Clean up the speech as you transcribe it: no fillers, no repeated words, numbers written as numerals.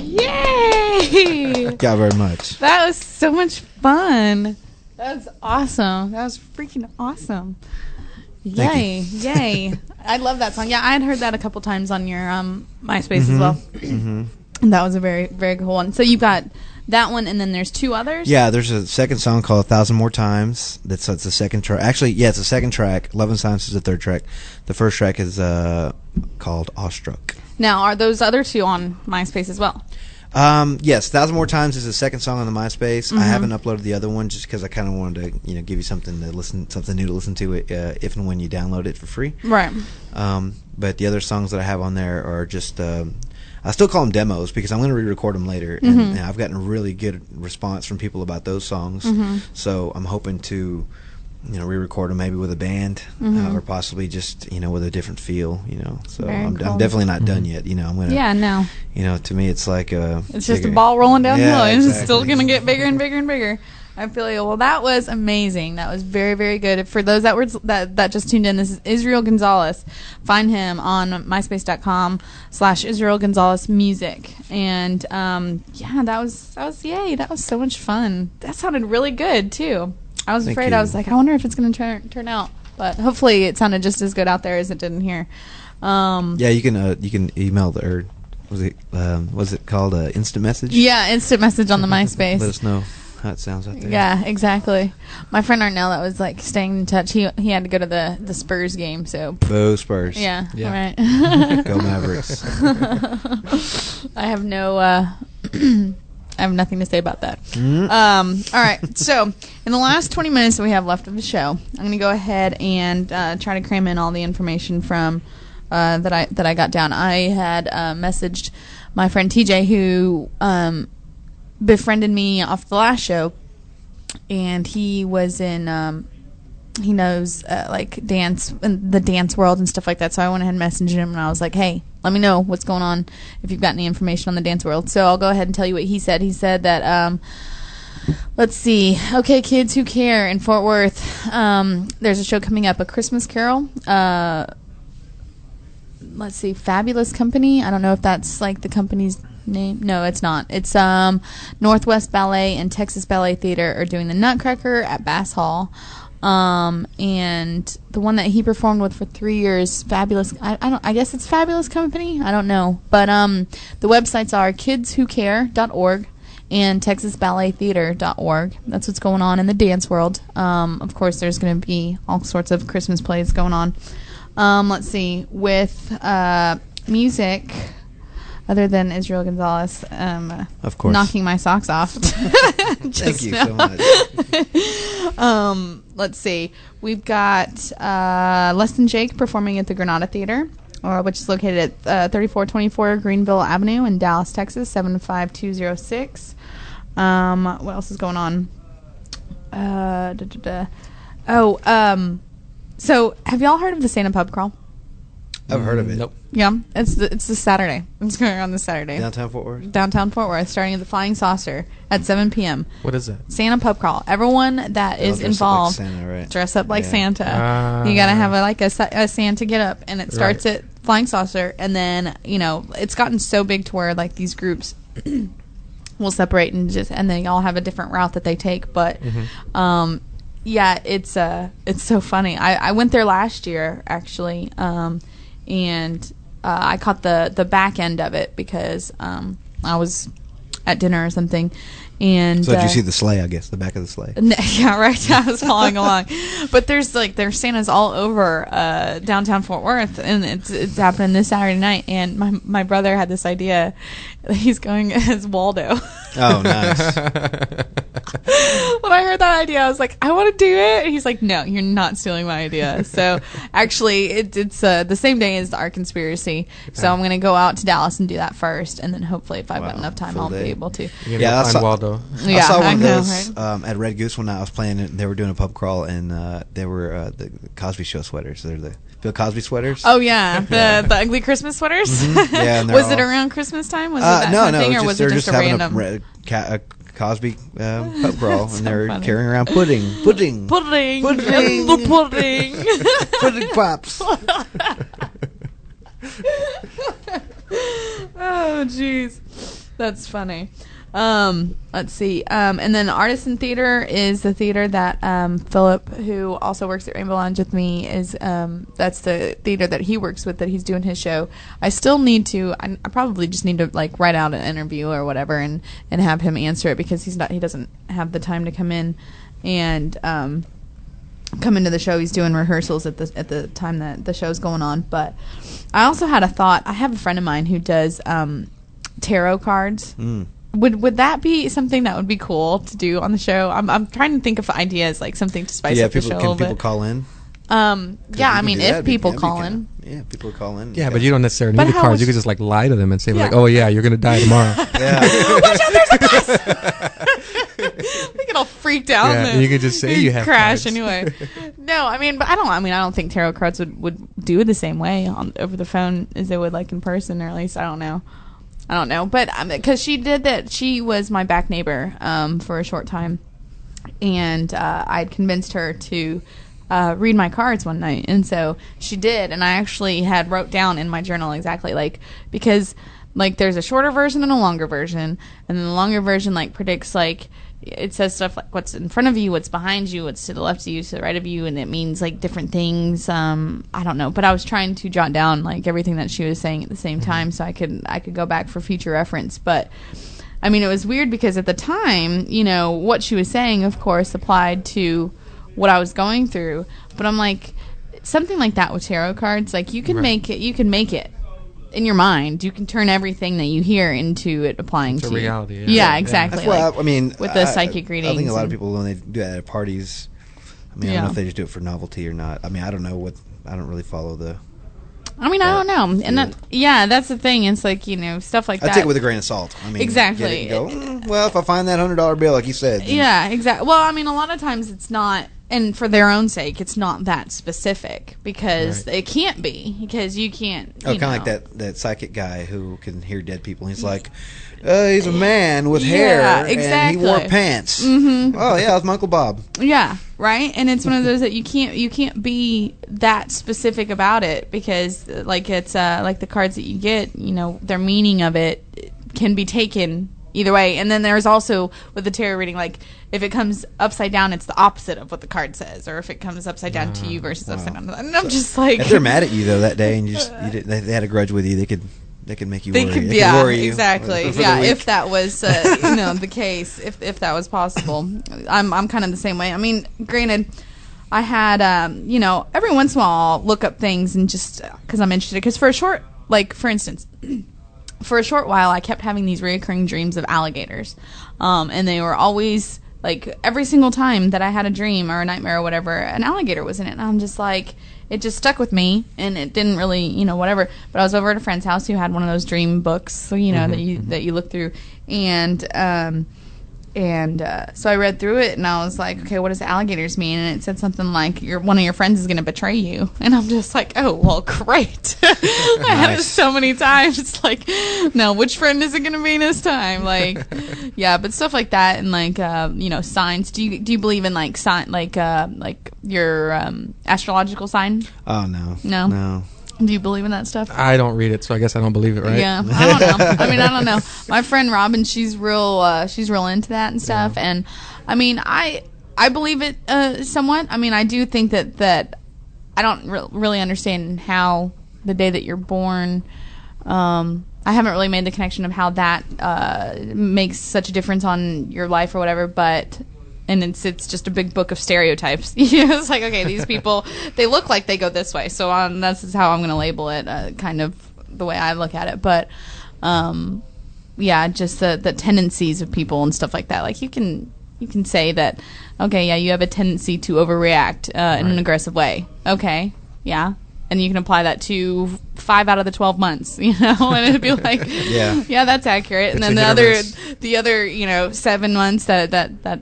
Yay! Thank y'all very much. That was so much fun. That was awesome. That was freaking awesome. Yay. Yay. I love that song. Yeah, I had heard that a couple times on your MySpace as well. Mm-hmm. And that was a very, very cool one. So you got that one, and then there's two others? Yeah, there's a second song called 1,000 More Times. It's the second track. Actually, yeah, it's the second track. Love and Silence is the third track. The first track is called Awestruck. Now, are those other two on MySpace as well? Yes, 1,000 More Times is the second song on the MySpace. I haven't uploaded the other one just because I kind of wanted to, give you something new to listen to if and when you download it for free. Right. But the other songs that I have on there are just I still call them demos because I'm going to re-record them later, and I've gotten a really good response from people about those songs. So I'm hoping to, re-record them maybe with a band or possibly just with a different feel. So I'm definitely not done yet. I'm gonna. Yeah, no. To me it's like it's just a ball rolling downhill. Yeah, exactly. It's still gonna get bigger and bigger and bigger. I feel you. Well, that was amazing. That was very, very good. For those that just tuned in, this is Israel Gonzales. Find him on myspace.com/Israel Gonzales Music. And yeah, that was yay. That was so much fun. That sounded really good too. I was afraid. I was like, I wonder if it's going to turn out, but hopefully it sounded just as good out there as it did in here. Yeah, you can email or was it called instant message? Yeah, instant message on the MySpace. Let us know how it sounds out there. Yeah, exactly. My friend Arnell that was like staying in touch. He had to go to the Spurs game, so Boo Spurs. Yeah. Right. Go Mavericks. I have nothing to say about that. All right. So in the last 20 minutes that we have left of the show, I'm going to go ahead and try to cram in all the information from that I got down. I had messaged my friend TJ who befriended me off the last show, and he was in he knows like dance and the dance world and stuff like that, so I went ahead and messaged him, and I was like, hey, let me know what's going on if you've got any information on the dance world. So I'll go ahead and tell you what he said. He said that let's see, okay, Kids Who Care in Fort Worth, there's a show coming up, A Christmas Carol. Let's see, Fabulous Company. I don't know if that's like the company's name. No, it's not. It's Northwest Ballet and Texas Ballet Theater are doing the Nutcracker at Bass Hall. And the one that he performed with for 3 years, Fabulous. I guess it's Fabulous Company. I don't know, but the websites are kidswhocare.org and texasballettheater.org. That's what's going on in the dance world. Of course, there's going to be all sorts of Christmas plays going on. Let's see, with music, other than Israel Gonzales, of course, knocking my socks off. Thank you so much. Let's see, we've got Less Than Jake performing at the Granada Theater, which is located at 3424 Greenville Avenue in Dallas, Texas, 75206. What else is going on? So, have y'all heard of the Santa Pub Crawl? I've heard of it. Nope. Yeah, it's this Saturday. It's going on this Saturday. Downtown Fort Worth? Downtown Fort Worth, starting at the Flying Saucer at 7 p.m. What is that? Santa Pub Crawl. Everyone that is involved, dress up like Santa, right? Dress up like Santa. You got to have a Santa get up, and it starts at Flying Saucer, and then, it's gotten so big to where, like, these groups will separate and they all have a different route that they take, but... yeah, it's so funny. I went there last year, actually, and I caught the back end of it because I was at dinner or something. And so did you see the sleigh, I guess, the back of the sleigh? Yeah, right. I was following along. But there's Santas all over downtown Fort Worth, and it's happening this Saturday night. And my brother had this idea. He's going as Waldo. Oh, nice. When I heard that idea, I was like, I want to do it. And he's like, no, you're not stealing my idea. So actually, it's the same day as the Art Conspiracy. So I'm going to go out to Dallas and do that first, and then hopefully, if I've got enough time, I'll be able to. Yeah, that's Waldo. Yeah, I saw one of those right? at Red Goose one night. I was playing it. They were doing a pub crawl, and they were the Cosby Show sweaters. They're the Bill Cosby sweaters. Oh yeah, the ugly Christmas sweaters. Mm-hmm. Yeah, and was it around Christmas time? Was it that kind of thing, or was it just a random? A Cosby pub crawl, and they're carrying around pudding, pudding the pudding, pudding pops. Oh jeez. That's funny. Let's see. And then Artisan Theatre is the theater that Philip, who also works at Rainbow Lounge with me, is that's the theater that he works with, that he's doing his show. I still need to. I probably just need to like write out an interview or whatever and have him answer it, because he doesn't have the time to come in and come into the show. He's doing rehearsals at the time that the show's going on. But I also had a thought. I have a friend of mine who does tarot cards. Would that be something that would be cool to do on the show? I'm trying to think of ideas, like something to spice up the show a little bit. Can people call in? Yeah, I mean, if people call in. Yeah, people call in. Yeah, but you don't necessarily need the cards. You could just like lie to them and say like, "Oh yeah, you're gonna die tomorrow." Yeah. Watch out! There's a bus. They get all freaked out. Yeah, and you could just say you have crash cards. Anyway. No, I mean, but I don't think tarot cards would do it the same way over the phone as they would like in person, or at least I don't know, but because she did that, she was my back neighbor for a short time, and I'd convinced her to read my cards one night, and so she did, and I actually had wrote down in my journal exactly, like, because like there's a shorter version and a longer version, and then the longer version like predicts, like it says stuff like what's in front of you, what's behind you, what's to the left of you, to the right of you, and it means like different things. I don't know, but I was trying to jot down like everything that she was saying at the same time, so I could go back for future reference. But I mean, it was weird because at the time, you know, what she was saying, of course, applied to what I was going through. But I'm like, something like that with tarot cards, like you can make it in your mind. You can turn everything that you hear into it applying to reality. Yeah, exactly. That's what I mean, with the psychic readings. I think a lot of people, when they do that at parties, I mean, I don't know if they just do it for novelty or not. I mean, I don't know I don't really follow the. I mean, I don't know, and that's the thing. It's like, you know, stuff like that. I take it with a grain of salt. I mean, exactly. Get it and go, well, if I find that $100 bill, like you said. Yeah, exactly. Well, I mean, a lot of times it's not. And for their own sake, it's not that specific, because it can't be, because you can't. Kind of like that psychic guy who can hear dead people. He's like, he's a man with hair, exactly. and he wore pants. Mm-hmm. Oh yeah, it's Uncle Bob. Yeah, right. And it's one of those that you can't be that specific about it, because like it's like the cards that you get, you know, their meaning of it can be taken either way. And then there's also with the tarot reading, like if it comes upside down, it's the opposite of what the card says, or if it comes upside down to you versus upside down. And I'm just like, if they're mad at you though that day, and they had a grudge with you, they could make you worry. They could worry you exactly. Yeah, if that was the case, if that was possible. I'm kind of the same way. I mean, granted, I had every once in a while I'll look up things, and just because I'm interested, because for instance. For a short while, I kept having these recurring dreams of alligators, and they were always, like, every single time that I had a dream or a nightmare or whatever, an alligator was in it, and I'm just like, it just stuck with me, and it didn't really, whatever. But I was over at a friend's house who had one of those dream books, so, that you look through, and so I read through it, and I was like, okay, what does alligators mean? And it said something like, one of your friends is going to betray you. And I'm just like, oh, well, great. I had it so many times. Like, now, which friend is it going to be this time? Like, yeah, but stuff like that, and like, signs. Do you believe in like sign, like your astrological sign? Oh no. No. Do you believe in that stuff? I don't read it, so I guess I don't believe it, right? Yeah, I don't know. I mean, I don't know. My friend Robin, she's real into that and stuff. Yeah. And I mean, I believe it somewhat. I mean, I do think that I don't really understand how the day that you're born. I haven't really made the connection of how that makes such a difference on your life or whatever, but. And it's just a big book of stereotypes. It's like, okay, these people, they look like they go this way, so that's how I'm going to label it, kind of the way I look at it. But, just the tendencies of people and stuff like that. Like, you can say that, okay, yeah, you have a tendency to overreact in an aggressive way. Okay, yeah. And you can apply that to 5 out of the 12 months, and it'd be like, yeah, that's accurate. And then the other 7 months that